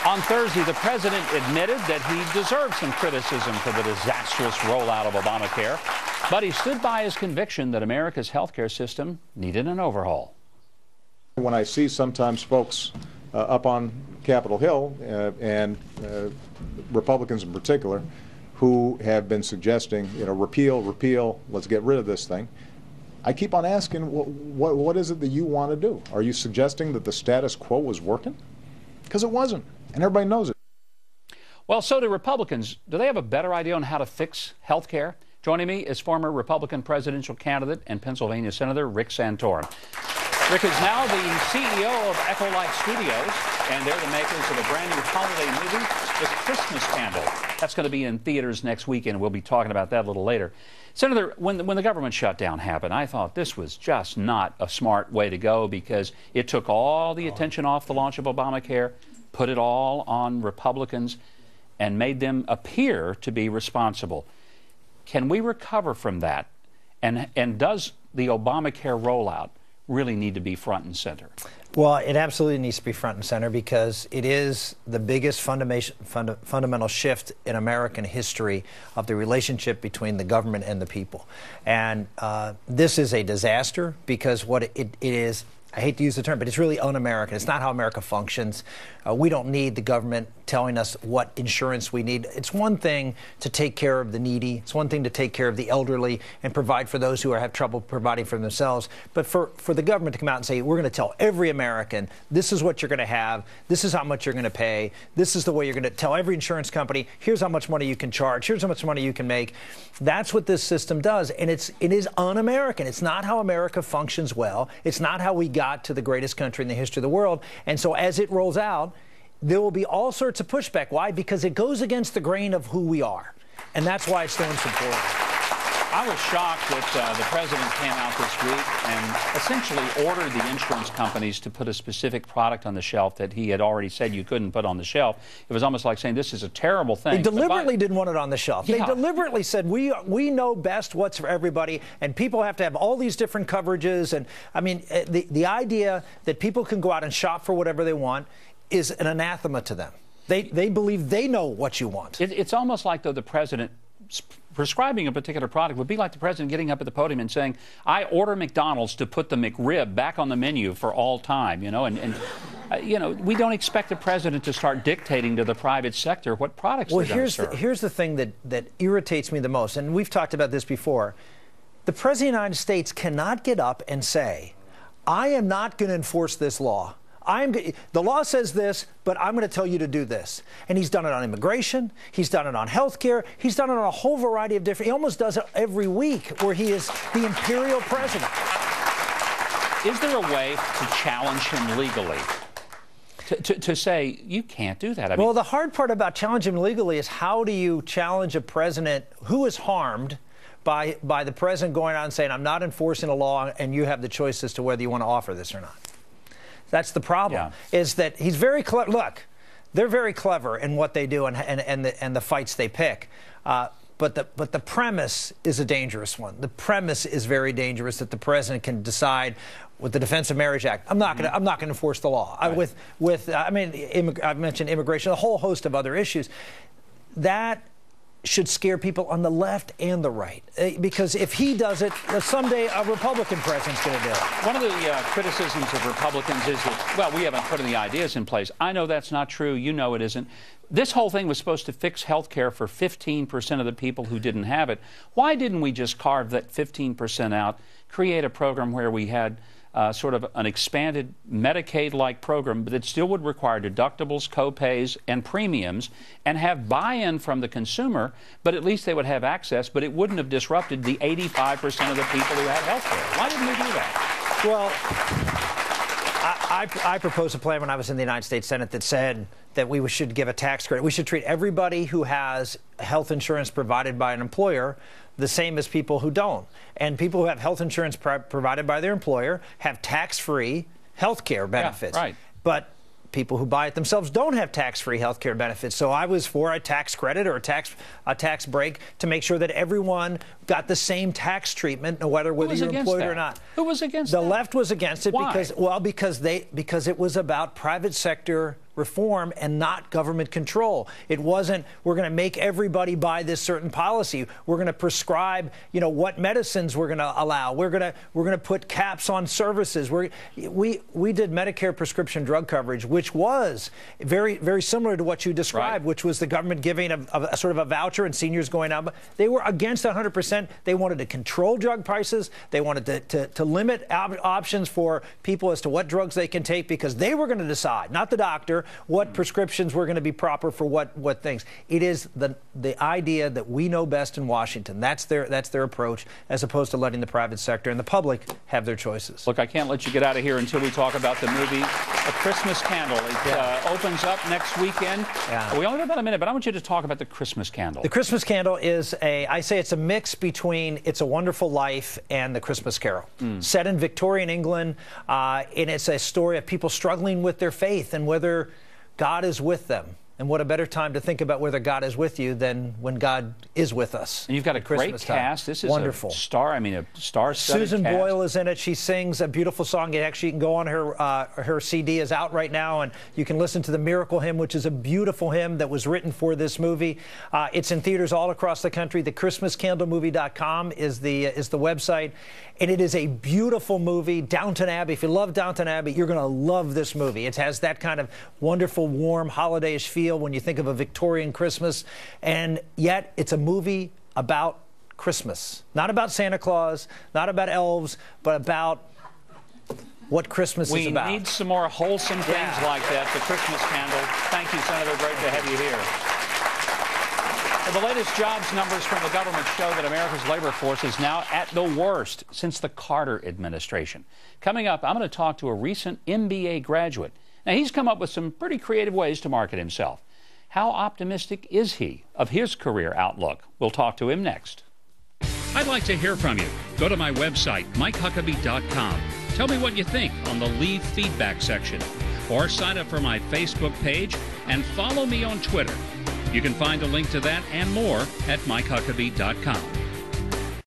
On Thursday, the president admitted that he deserved some criticism for the disastrous rollout of Obamacare, but he stood by his conviction that America's healthcare system needed an overhaul. When I see sometimes folks up on Capitol Hill and Republicans in particular who have been suggesting, repeal, let's get rid of this thing, I keep on asking, what is it that you want to do? Are you suggesting that the status quo was working? Because it wasn't, and everybody knows it. Well, so do Republicans. Do they have a better idea on how to fix health care? Joining me is former Republican presidential candidate and Pennsylvania Senator Rick Santorum. Rick is now the CEO of Echo Light Studios, and they're the makers of a brand new holiday movie, The Christmas Candle. That's going to be in theaters next weekend. We'll be talking about that a little later. Senator, when the government shutdown happened, I thought this was just not a smart way to go because it took all the attention off the launch of Obamacare, put it all on Republicans, and made them appear to be responsible. Can we recover from that? And does the Obamacare rollout really need to be front and center? Well, it absolutely needs to be front and center because it is the biggest fundamental shift in American history of the relationship between the government and the people. And this is a disaster because what it is, I hate to use the term, but it's really un-American. It's not how America functions. We don't need the government telling us what insurance we need. It's one thing to take care of the needy. It's one thing to take care of the elderly and provide for those who have trouble providing for themselves. But for the government to come out and say, we're going to tell every American, this is what you're going to have, this is how much you're going to pay, this is the way you're going to tell every insurance company, here's how much money you can charge, here's how much money you can make. That's what this system does. And it is un-American. It's not how America functions well. It's not how we got to the greatest country in the history of the world. And so as it rolls out, there will be all sorts of pushback. Why? Because it goes against the grain of who we are. And that's why it's so important. I was shocked that the president came out this week and essentially ordered the insurance companies to put a specific product on the shelf that he had already said you couldn't put on the shelf. It was almost like saying this is a terrible thing. They deliberately didn't want it on the shelf. Yeah. They deliberately said we know best what's for everybody, and people have to have all these different coverages. And I mean, the idea that people can go out and shop for whatever they want is an anathema to them. They believe they know what you want. It's almost like, though, the president prescribing a particular product would be like the president getting up at the podium and saying, I order McDonald's to put the McRib back on the menu for all time, you know, we don't expect the president to start dictating to the private sector what products they're going to serve. Here's the thing that irritates me the most, and we've talked about this before. The president of the United States cannot get up and say, I am not going to enforce this law. The law says this, but I'm going to tell you to do this. And he's done it on immigration. He's done it on health care. He's done it on a whole variety of different. He almost does it every week where he is the imperial president. Is there a way to challenge him legally? To say, you can't do that? I mean, well, the hard part about challenging him legally is how do you challenge a president who is harmed by the president going out and saying, I'm not enforcing a law, and you have the choice as to whether you want to offer this or not. That's the problem, is that he's very clever. Look, they're very clever in what they do and the fights they pick. But the premise is a dangerous one. The premise is very dangerous that the president can decide with the Defense of Marriage Act, I'm not going to enforce the law. Right. I've mentioned immigration, a whole host of other issues. That should scare people on the left and the right. Because if he does it, someday a Republican president's going to do it. One of the criticisms of Republicans is that, well, we haven't put any ideas in place. I know that's not true. You know it isn't. This whole thing was supposed to fix health care for 15% of the people who didn't have it. Why didn't we just carve that 15% out, create a program where we had sort of an expanded Medicaid-like program that still would require deductibles, co-pays, and premiums, and have buy-in from the consumer, but at least they would have access, but it wouldn't have disrupted the 85% of the people who had health care. Why didn't we do that? Well, I proposed a plan when I was in the United States Senate that said that we should give a tax credit. We should treat everybody who has health insurance provided by an employer the same as people who don't. And people who have health insurance provided by their employer have tax-free health care benefits. Yeah, right. But people who buy it themselves don't have tax-free health care benefits. So I was for a tax credit or a tax break to make sure that everyone got the same tax treatment, no matter whether you're employed or not. Who was against that? The left was against it. Why? Because it was about private sector reform and not government control. It wasn't, we're going to make everybody buy this certain policy. We're going to prescribe, you know, what medicines we're going to allow. We're going to put caps on services. We did Medicare prescription drug coverage, which was very similar to what you described, which was the government giving a sort of a voucher and seniors going out. They were against 100%. They wanted to control drug prices. They wanted to limit options for people as to what drugs they can take, because they were going to decide, not the doctor, what prescriptions were going to be proper for what things. It is the idea that we know best in Washington. That's their approach, as opposed to letting the private sector and the public have their choices. Look, I can't let you get out of here until we talk about the movie A Christmas Candle. It opens up next weekend. Yeah. We only have about a minute, but I want you to talk about the Christmas Candle. The Christmas Candle is I say it's a mix between It's a Wonderful Life and The Christmas Carol. Set in Victorian England, and it's a story of people struggling with their faith and whether God is with them. And what a better time to think about whether God is with you than when God is with us. And you've got a great cast. This is wonderful. A star-studded Susan cast. Boyle is in it. She sings a beautiful song. You can go on her CD is out right now, and you can listen to the Miracle Hymn, which is a beautiful hymn that was written for this movie. It's in theaters all across the country. TheChristmasCandleMovie.com is the website, and it is a beautiful movie. Downton Abbey. If you love Downton Abbey, you're going to love this movie. It has that kind of wonderful, warm, holiday-ish feel when you think of a Victorian Christmas, and yet it's a movie about Christmas. Not about Santa Claus, not about elves, but about what Christmas is about. We need some more wholesome things like that. The Christmas Candle. Thank you, Senator. Great to have you here. Well, the latest jobs numbers from the government show that America's labor force is now at the worst since the Carter administration. Coming up, I'm going to talk to a recent MBA graduate. Now, he's come up with some pretty creative ways to market himself. How optimistic is he of his career outlook? We'll talk to him next. I'd like to hear from you. Go to my website, MikeHuckabee.com. Tell me what you think on the Leave Feedback section. Or sign up for my Facebook page and follow me on Twitter. You can find a link to that and more at MikeHuckabee.com.